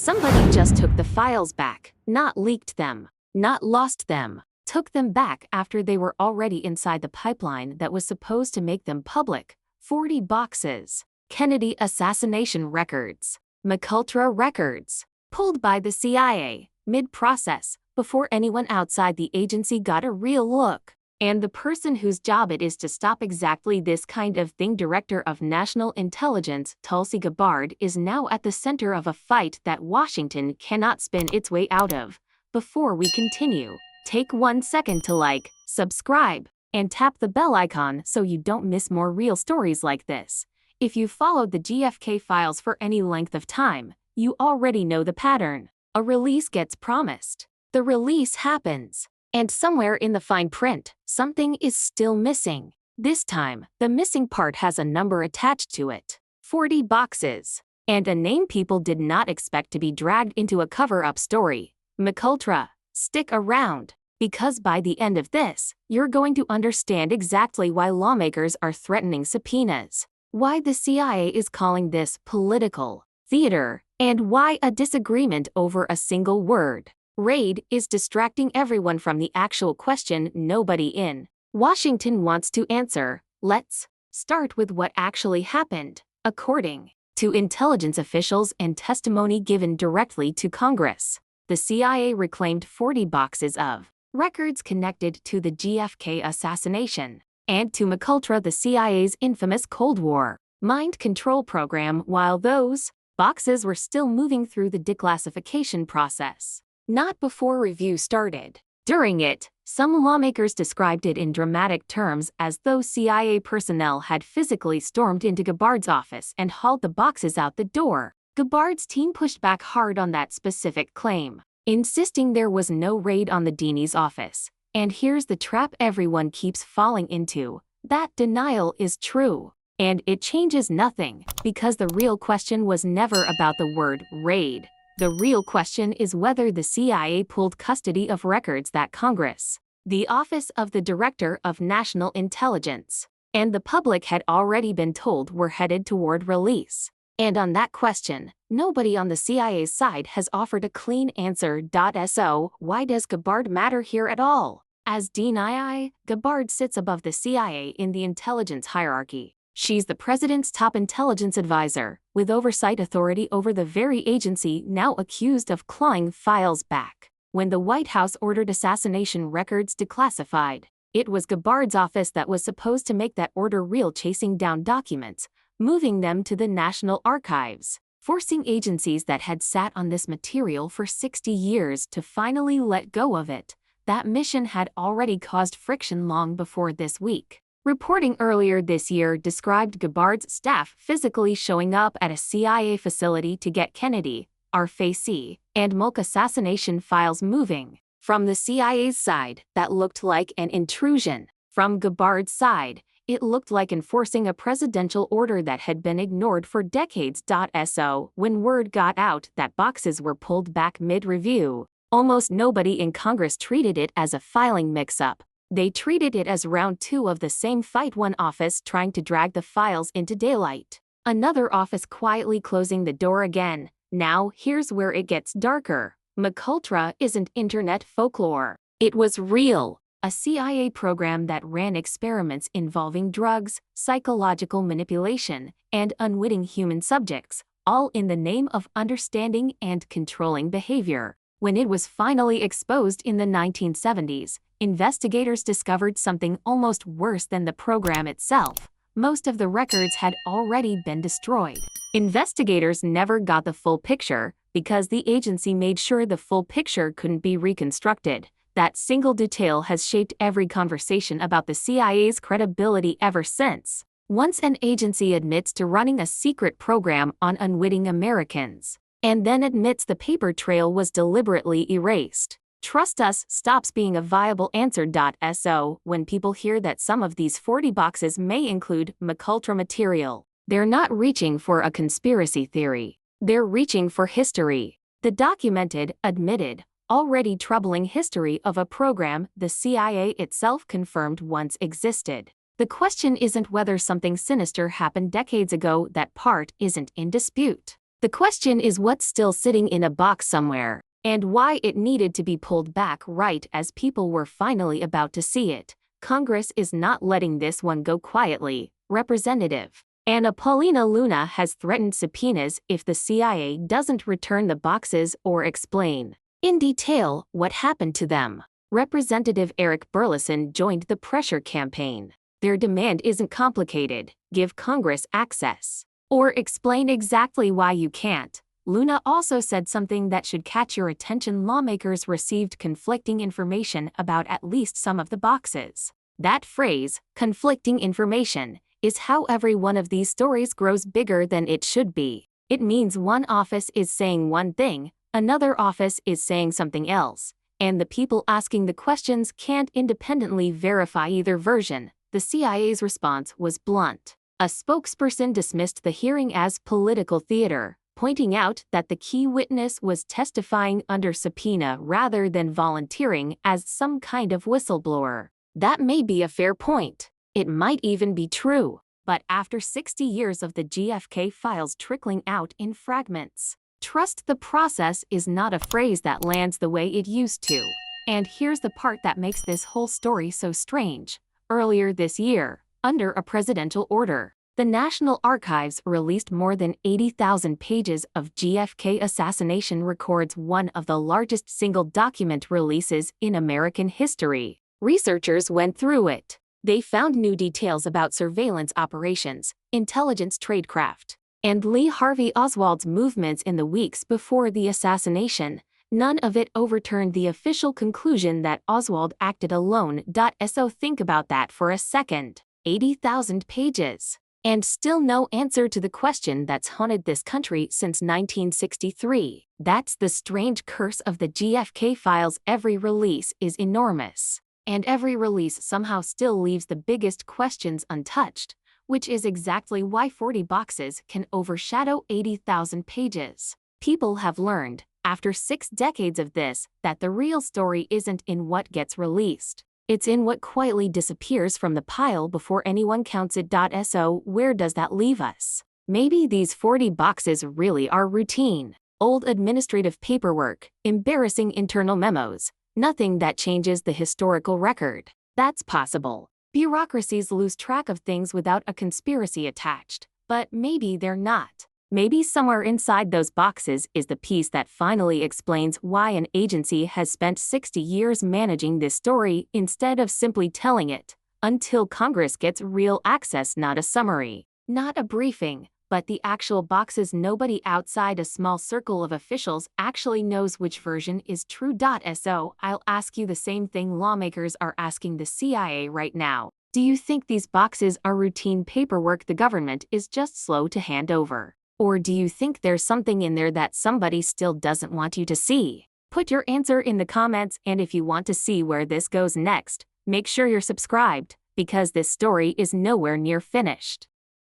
Somebody just took the files back, not leaked them, not lost them, took them back after they were already inside the pipeline that was supposed to make them public. 40 boxes. Kennedy assassination records. MKUltra records. Pulled by the CIA, mid-process, before anyone outside the agency got a real look. And the person whose job it is to stop exactly this kind of thing, Director of National Intelligence Tulsi Gabbard, is now at the center of a fight that Washington cannot spin its way out of. Before we continue, take 1 second to like, subscribe, and tap the bell icon so you don't miss more real stories like this. If you followed the JFK files for any length of time, you already know the pattern. A release gets promised. The release happens. And somewhere in the fine print, something is still missing. This time, the missing part has a number attached to it. 40 boxes. And a name people did not expect to be dragged into a cover-up story. MKUltra. Stick around. Because by the end of this, you're going to understand exactly why lawmakers are threatening subpoenas, why the CIA is calling this political theater, and why a disagreement over a single word, raid, is distracting everyone from the actual question nobody in Washington wants to answer. Let's start with what actually happened. According to intelligence officials and testimony given directly to Congress, the CIA reclaimed 40 boxes of records connected to the JFK assassination and to MKUltra, the CIA's infamous Cold War mind control program, while those boxes were still moving through the declassification process. Not before review started. During it, some lawmakers described it in dramatic terms as though CIA personnel had physically stormed into Gabbard's office and hauled the boxes out the door. Gabbard's team pushed back hard on that specific claim, insisting there was no raid on the Deanie's office. And here's the trap everyone keeps falling into. That denial is true. And it changes nothing, because the real question was never about the word raid. The real question is whether the CIA pulled custody of records that Congress, the Office of the Director of National Intelligence, and the public had already been told were headed toward release. And on that question, nobody on the CIA's side has offered a clean answer. So, why does Gabbard matter here at all? As DNI, Gabbard sits above the CIA in the intelligence hierarchy. She's the president's top intelligence advisor, with oversight authority over the very agency now accused of clawing files back. When the White House ordered assassination records declassified, it was Gabbard's office that was supposed to make that order real, chasing down documents, moving them to the National Archives, forcing agencies that had sat on this material for 60 years to finally let go of it. That mission had already caused friction long before this week. Reporting earlier this year described Gabbard's staff physically showing up at a CIA facility to get Kennedy, RFC, and MKUltra assassination files moving. From the CIA's side, that looked like an intrusion. From Gabbard's side, it looked like enforcing a presidential order that had been ignored for decades. So, when word got out that boxes were pulled back mid-review, almost nobody in Congress treated it as a filing mix-up. They treated it as round 2 of the same fight, one office trying to drag the files into daylight, another office quietly closing the door again. Now, here's where it gets darker. MKUltra isn't internet folklore. It was real. A CIA program that ran experiments involving drugs, psychological manipulation, and unwitting human subjects, all in the name of understanding and controlling behavior. When it was finally exposed in the 1970s, investigators discovered something almost worse than the program itself. Most of the records had already been destroyed. Investigators never got the full picture because the agency made sure the full picture couldn't be reconstructed. That single detail has shaped every conversation about the CIA's credibility ever since. Once an agency admits to running a secret program on unwitting Americans, and then admits the paper trail was deliberately erased, trust us stops being a viable answer. So, when people hear that some of these 40 boxes may include MKUltra material, they're not reaching for a conspiracy theory. They're reaching for history. The documented, admitted, already troubling history of a program the CIA itself confirmed once existed. The question isn't whether something sinister happened decades ago. That part isn't in dispute. The question is what's still sitting in a box somewhere, and why it needed to be pulled back right as people were finally about to see it. Congress is not letting this one go quietly. Representative Anna Paulina Luna has threatened subpoenas if the CIA doesn't return the boxes or explain in detail what happened to them. Representative Eric Burleson joined the pressure campaign. Their demand isn't complicated: give Congress access, or explain exactly why you can't. Luna also said something that should catch your attention: lawmakers received conflicting information about at least some of the boxes. That phrase, conflicting information, is how every one of these stories grows bigger than it should be. It means one office is saying one thing, another office is saying something else, and the people asking the questions can't independently verify either version. The CIA's response was blunt. A spokesperson dismissed the hearing as political theater, pointing out that the key witness was testifying under subpoena rather than volunteering as some kind of whistleblower. That may be a fair point. It might even be true. But after 60 years of the JFK files trickling out in fragments, trust the process is not a phrase that lands the way it used to. And here's the part that makes this whole story so strange. Earlier this year, under a presidential order, the National Archives released more than 80,000 pages of JFK assassination records, one of the largest single document releases in American history. Researchers went through it. They found new details about surveillance operations, intelligence tradecraft, and Lee Harvey Oswald's movements in the weeks before the assassination. None of it overturned the official conclusion that Oswald acted alone. So think about that for a second. 80,000 pages. And still no answer to the question that's haunted this country since 1963. That's the strange curse of the JFK files. Every release is enormous, and every release somehow still leaves the biggest questions untouched, which is exactly why 40 boxes can overshadow 80,000 pages. People have learned, after 6 decades of this, that the real story isn't in what gets released. It's in what quietly disappears from the pile before anyone counts it. So where does that leave us? Maybe these 40 boxes really are routine, old administrative paperwork, embarrassing internal memos, nothing that changes the historical record. That's possible. Bureaucracies lose track of things without a conspiracy attached, but maybe they're not. Maybe somewhere inside those boxes is the piece that finally explains why an agency has spent 60 years managing this story instead of simply telling it, until Congress gets real access. Not a summary, not a briefing, but the actual boxes. Nobody outside a small circle of officials actually knows which version is true. So I'll ask you the same thing lawmakers are asking the CIA right now. Do you think these boxes are routine paperwork the government is just slow to hand over? Or do you think there's something in there that somebody still doesn't want you to see? Put your answer in the comments, and if you want to see where this goes next, make sure you're subscribed, because this story is nowhere near finished.